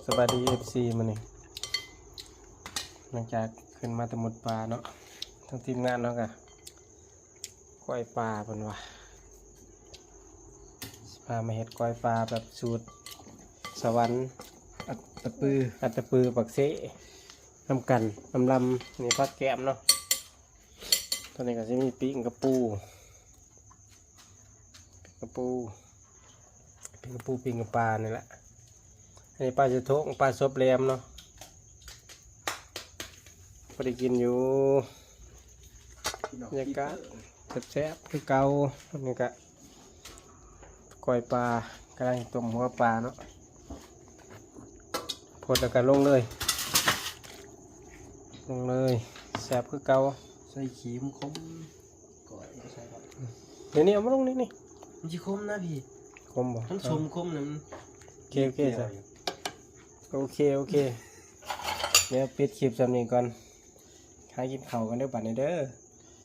สวัสดี FC มานี่หลังจากขึ้นมาแต่หมดปลาเนาะทั้งทีมงานเนาะกะก้อยปลาเป็นว่าพามาเห็ดก้อยปลาแบบสูตรสวรรค์อัตตะปือปักเสะน้ำกันลำนี่พักแก้มเนาะตอนนี้ก็จะมีปิ้งกระปูปิ้งกระปลานี่แหละอันนี้ปลาจะทงปลาซบแรมเนาะพอได้กินอยู่บรรยากาศแซ่บๆคือเก่าอันนี้ก็ก้อยปลากำลังต้มหัวปลาเนาะพดแล้วก็ลงเลยแซ่บคือเก่าใส่ขีมคมก่อนใส่ก่อน เดี๋ยวนี้เอามาลงนี่มันจะคมนะพี่คมบ่ท่านชมคมนั้นโอเคจ้ะโอเคเดี๋ยวปิดคลิปสำนี้ก่อนหากินข้าวกันเด้อบัดนี้เด้อ